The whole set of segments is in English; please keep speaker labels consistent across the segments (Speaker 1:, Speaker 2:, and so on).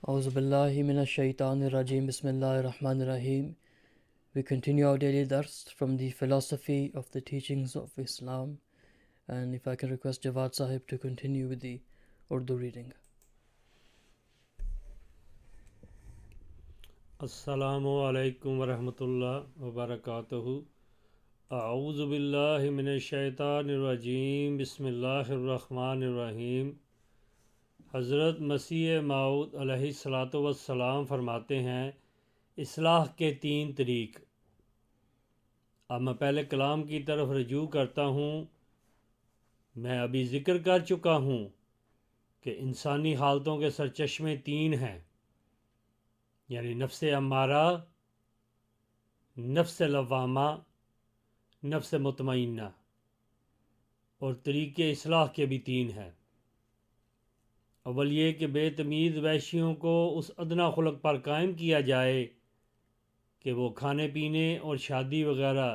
Speaker 1: A'udhu billahi minash shaitanir rajim. Bismillahir rahmanir rahim. We continue our daily dars from the philosophy of the teachings of Islam. And if I can request Jawad Sahib to continue with the Urdu reading.
Speaker 2: Assalamu alaikum wa rahmatullah wa barakatuhu. A'udhu billahi minash shaitanir rajim. Bismillahir rahmanir rahim. حضرت مسیح موعود علیہ الصلاۃ والسلام فرماتے ہیں اصلاح کے 3 طریق۔ اب میں پہلے کلام کی طرف رجوع کرتا ہوں۔ میں ابھی ذکر کر چکا ہوں کہ انسانی حالتوں کے سرچشمے 3 ہیں، یعنی نفس امارہ، نفس لوامہ، نفس مطمئنہ، اور طریقے اصلاح کے بھی 3 ہیں۔ اول یہ کہ بے تمیز وحشیوں کو اس ادنا خلق پر قائم کیا جائے کہ وہ کھانے پینے اور شادی وغیرہ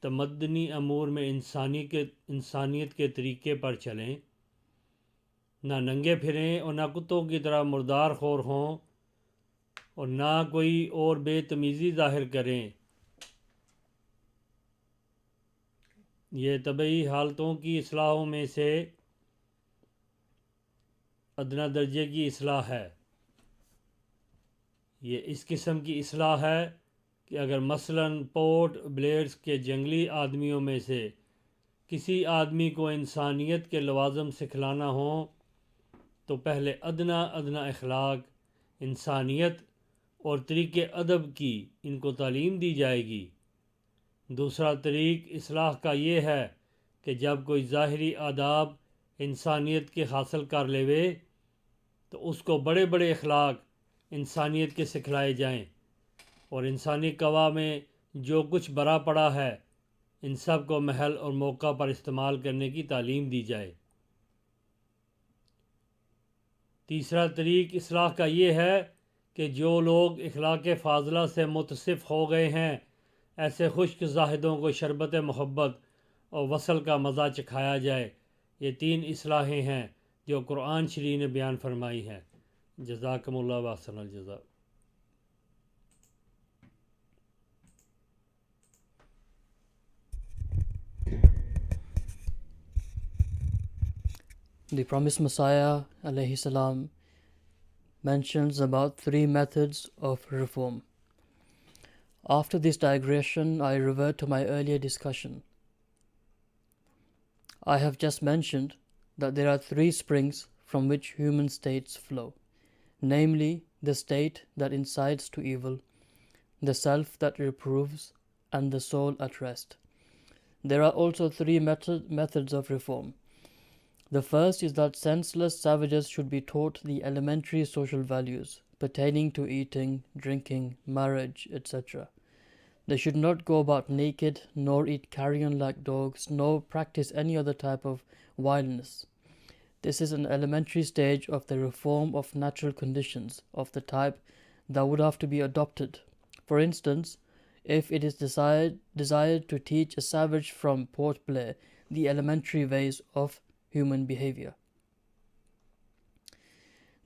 Speaker 2: تمدنی امور میں انسانیت کے طریقے پر چلیں، نہ ننگے پھریں اور نہ کتوں کی طرح مردار خور ہوں، اور نہ کوئی اور بے تمیزی ظاہر کریں۔ یہ طبعی حالتوں کی اصلاحوں میں سے ادنا درجے کی اصلاح ہے۔ یہ اس قسم کی اصلاح ہے کہ اگر مثلاً پورٹ بلیئرز کے جنگلی آدمیوں میں سے کسی آدمی کو انسانیت کے لوازم سکھلانا ہوں تو پہلے ادنا اخلاق، انسانیت اور طریقے ادب کی ان کو تعلیم دی جائے گی۔ دوسرا طریق اصلاح کا یہ ہے کہ جب کوئی ظاہری آداب انسانیت کے حاصل کر لیوے تو اس کو بڑے بڑے اخلاق انسانیت کے سکھلائے جائیں، اور انسانی قوا میں جو کچھ بھرا پڑا ہے ان سب کو محل اور موقع پر استعمال کرنے کی تعلیم دی جائے۔ تیسرا طریق اصلاح کا یہ ہے کہ جو لوگ اخلاق فاضلہ سے متصف ہو گئے ہیں ایسے خشک زاہدوں کو شربت محبت اور وصل کا مزہ چکھایا جائے۔ یہ 3 اصلاحیں ہیں جو قرآن شریف نے بیان فرمائی ہیں۔ جزاکم اللہ واحسن الجزاء۔
Speaker 1: The promised Messiah alayhi salam mentions about 3 methods of reform. After this digression, I revert to my earlier discussion. I have just mentioned that there are 3 springs from which human states flow, namely the state that incites to evil, the self that reproves, and the soul at rest. There are also 3 methods of reform. The first is that senseless savages should be taught the elementary social values pertaining to eating, drinking, marriage, etc. They should not go about naked, nor eat carrion like dogs, nor practice any other type of wildness. This is an elementary stage of the reform of natural conditions of the type that would have to be adopted. For instance, if it is desired to teach a savage from Port Blair the elementary ways of human behavior.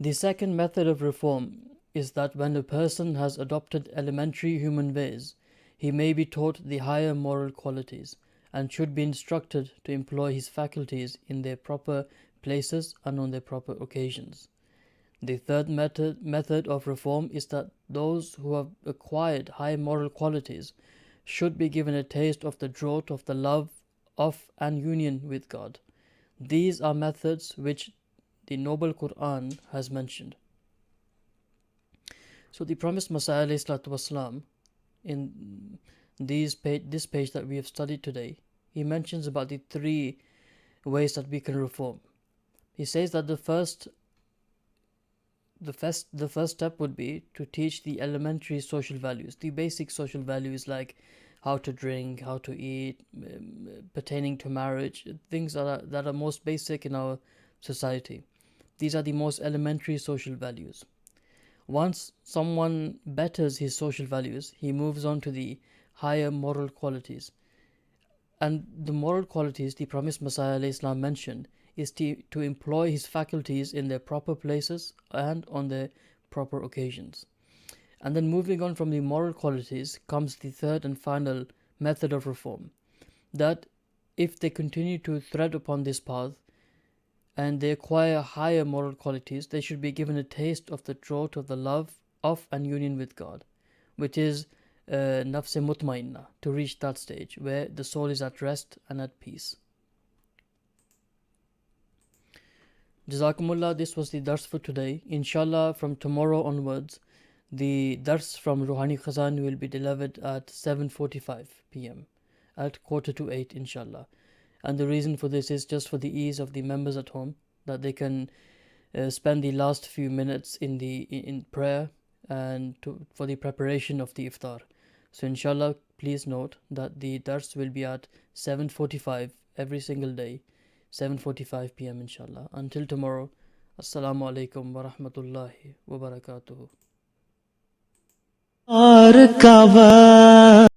Speaker 1: The second method of reform is that when a person has adopted elementary human ways, he may be taught the higher moral qualities and should be instructed to employ his faculties in their proper places and on their proper occasions. The third method of reform is that those who have acquired high moral qualities should be given a taste of the draught of the love of and union with God. These are methods which the noble Quran has mentioned. So the promised Messiah ﷺ, in this page that we have studied today, he mentions about the 3 ways that we can reform. He says that the first step would be to teach the elementary social values, the basic social values like how to drink, how to eat, pertaining to marriage, things that are most basic in our society. These are the most elementary social values. Once someone betters his social values, he moves on to the higher moral qualities. And the moral qualities the promised Messiah ﷺ mentioned is to employ his faculties in their proper places and on their proper occasions. And then moving on from the moral qualities comes the third and final method of reform, that if they continue to tread upon this path and they acquire higher moral qualities, they should be given a taste of the draught of the love of and union with God, which is nafs mutmainna, to reach that stage where the soul is at rest and at peace. Jazakumullah, this was the dars for today. Inshallah, from tomorrow onwards, the dars from Ruhani Khazan will be delivered at 7:45 p.m. at 7:45, inshallah. And the reason for this is just for the ease of the members at home, that they can spend the last few minutes in prayer and for the preparation of the iftar. So inshallah, please note that the dars will be at 7:45 every single day, 7:45 p.m. inshallah. Until tomorrow, assalamu alaikum wa rahmatullahi wa barakatuhu.